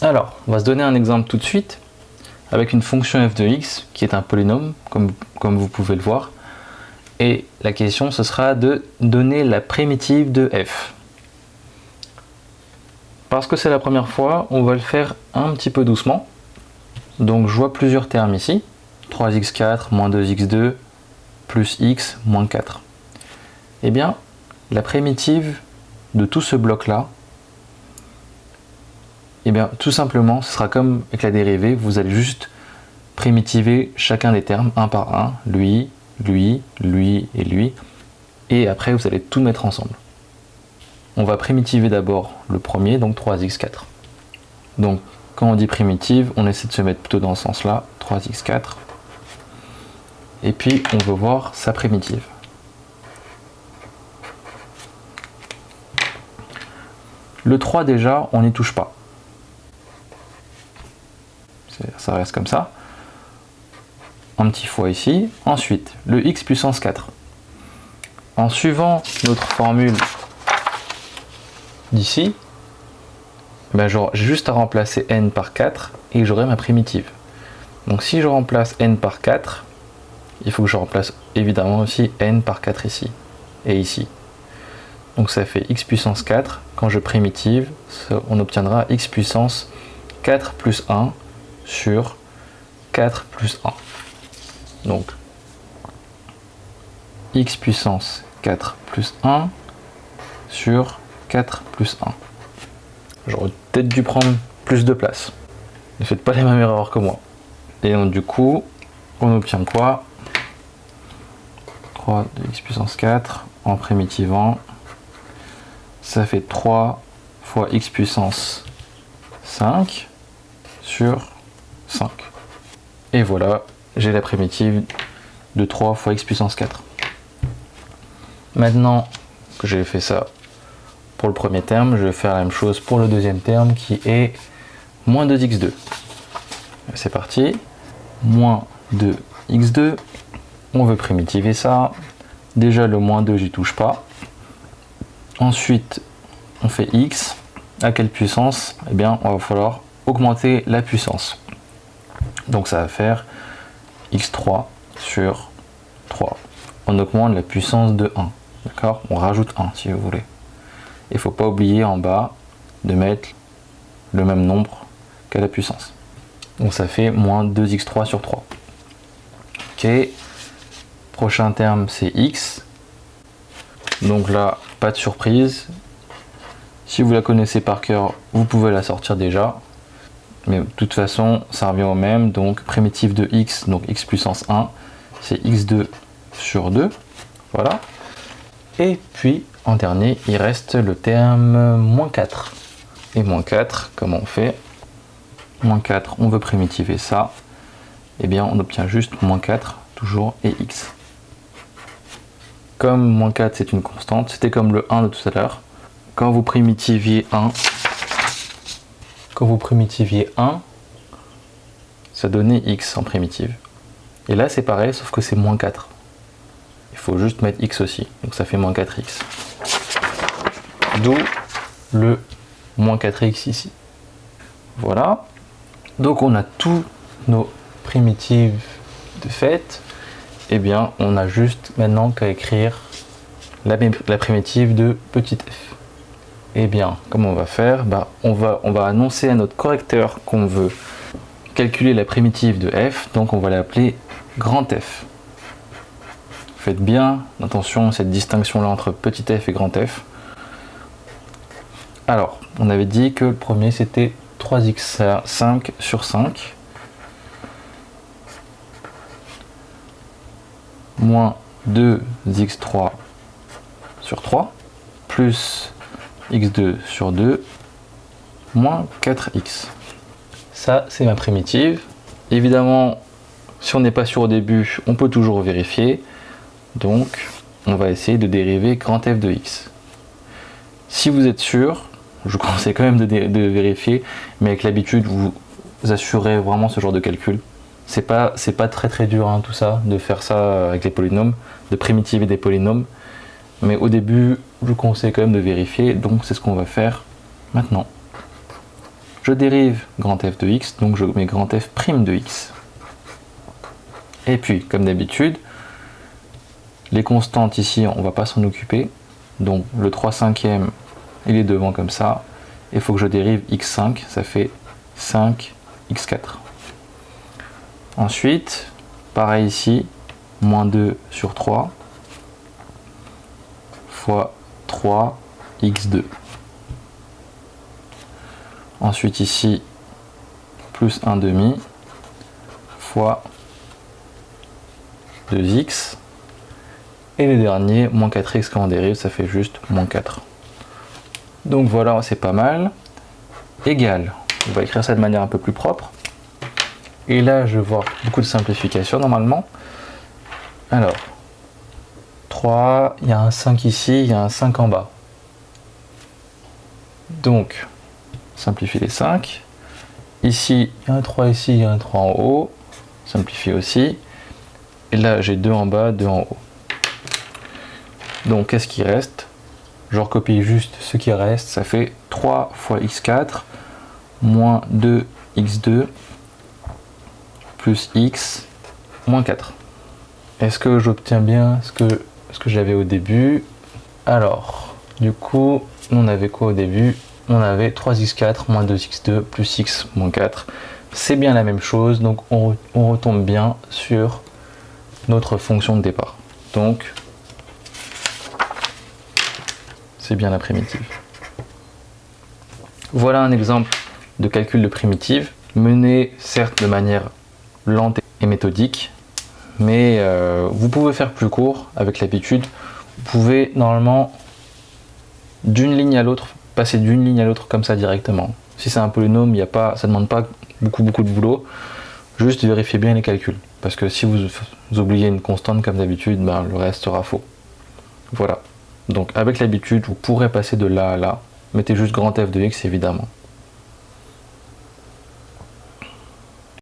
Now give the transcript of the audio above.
Alors, on va se donner un exemple tout de suite avec une fonction f de x qui est un polynôme, comme vous pouvez le voir. Et la question, ce sera de donner la primitive de f. Parce que c'est la première fois, on va le faire un petit peu doucement. Donc je vois plusieurs termes ici. 3x4 moins 2x2 plus x moins 4. Eh bien, la primitive de tout ce bloc-là, eh bien, tout simplement, ce sera comme avec la dérivée, vous allez juste primitiver chacun des termes, un par un, lui, lui, lui et lui, et après vous allez tout mettre ensemble. On va primitiver d'abord le premier, donc 3x4. Donc, quand on dit primitive, on essaie de se mettre plutôt dans ce sens-là, 3x4. Et puis, on veut voir sa primitive. Le 3 déjà, on n'y touche pas. Ça reste comme ça. Un petit fois ici. Ensuite, le x puissance 4. En suivant notre formule d'ici, ben j'ai juste à remplacer n par 4 et j'aurai ma primitive. Donc si je remplace n par 4, il faut que je remplace évidemment aussi n par 4 ici et ici. Donc ça fait x puissance 4. Quand je primitive, on obtiendra x puissance 4 plus 1 sur 4 plus 1. Donc x puissance 4 plus 1 sur 4 plus 1. J'aurais peut-être dû prendre plus de place. Ne faites pas les mêmes erreurs que moi. Et donc du coup, on obtient quoi? 3 de x puissance 4 en primitivant. Ça fait 3 fois x puissance 5 sur 5. Et voilà, j'ai la primitive de 3 fois x puissance 4. Maintenant que j'ai fait ça pour le premier terme, je vais faire la même chose pour le deuxième terme qui est moins 2x2. C'est parti. Moins 2x2. On veut primitiver ça. Déjà le moins 2, j'y touche pas. Ensuite, on fait x. À quelle puissance? Eh bien, on va falloir augmenter la puissance. Donc ça va faire x3 sur 3. On augmente la puissance de 1. D'accord? On rajoute 1 si vous voulez. Il ne faut pas oublier en bas de mettre le même nombre qu'à la puissance. Donc ça fait moins 2x3 sur 3. Ok. Prochain terme, c'est x. Donc là, pas de surprise. Si vous la connaissez par cœur, vous pouvez la sortir déjà. Mais de toute façon, ça revient au même. Donc primitive de x, donc x puissance 1, c'est x2 sur 2. Voilà. Et puis, en dernier, il reste le terme moins 4. Et moins 4, comment on fait? Moins 4, on veut primitiver ça. Eh bien, on obtient juste moins 4, toujours, et x. Comme moins 4, c'est une constante, c'était comme le 1 de tout à l'heure. Quand vous primitiviez 1, ça donnait x en primitive. Et là, c'est pareil, sauf que c'est moins 4. Il faut juste mettre x aussi, donc ça fait moins 4x. D'où le moins 4x ici. Voilà. Donc on a tous nos primitives de fait. Eh bien, on a juste maintenant qu'à écrire la primitive de petit f. Eh bien, comment on va faire? On va annoncer à notre correcteur qu'on veut calculer la primitive de f, donc on va l'appeler grand F. Faites bien attention à cette distinction là entre petit f et grand F. Alors, on avait dit que le premier c'était 3x5 sur 5 moins 2x3 sur 3 plus x2 sur 2 moins 4x. Ça, c'est ma primitive. Évidemment, si on n'est pas sûr au début, on peut toujours vérifier. Donc, on va essayer de dériver grand F de x. Si vous êtes sûr, je vous conseille quand même de vérifier, mais avec l'habitude, vous assurez vraiment ce genre de calcul. C'est pas très dur hein, tout ça, de faire ça avec les polynômes, de primitiver des polynômes. Mais au début, je vous conseille quand même de vérifier, donc c'est ce qu'on va faire maintenant. je dérive grand f de x, donc je mets grand f prime de x. Et puis, comme d'habitude, les constantes ici, on ne va pas s'en occuper. Donc le 3/5, il est devant comme ça. Il faut que je dérive x5, ça fait 5x4. Ensuite, pareil ici, moins 2 sur 3 fois 3x2. Ensuite ici, plus 1 demi fois 2x. Et le dernier, moins 4x quand on dérive, ça fait juste moins 4. Donc voilà, c'est pas mal. Égal. On va écrire ça de manière un peu plus propre. Et là, je vois beaucoup de simplification normalement. Alors, 3, il y a un 5 ici, il y a un 5 en bas. Donc, simplifie les 5. Ici, il y a un 3 ici, il y a un 3 en haut. Simplifie aussi. Et là, j'ai 2 en bas, 2 en haut. Donc, qu'est-ce qui reste? Je recopie juste ce qui reste. Ça fait 3 fois x4 moins 2x2 plus x moins 4. Est-ce que j'obtiens bien ce que j'avais au début? Alors, du coup, on avait quoi au début? On avait 3x4 moins 2x2 plus x moins 4. C'est bien la même chose, donc on retombe bien sur notre fonction de départ. Donc, c'est bien la primitive. Voilà un exemple de calcul de primitive, mené certes de manière lente et méthodique, mais vous pouvez faire plus court avec l'habitude. Vous pouvez normalement d'une ligne à l'autre, passer d'une ligne à l'autre comme ça directement. Si c'est un polynôme, ça ne demande pas beaucoup de boulot. Juste vérifiez bien les calculs, parce que si vous oubliez une constante comme d'habitude, ben, le reste sera faux. Voilà. Donc avec l'habitude, vous pourrez passer de là à là. Mettez juste grand F de x évidemment.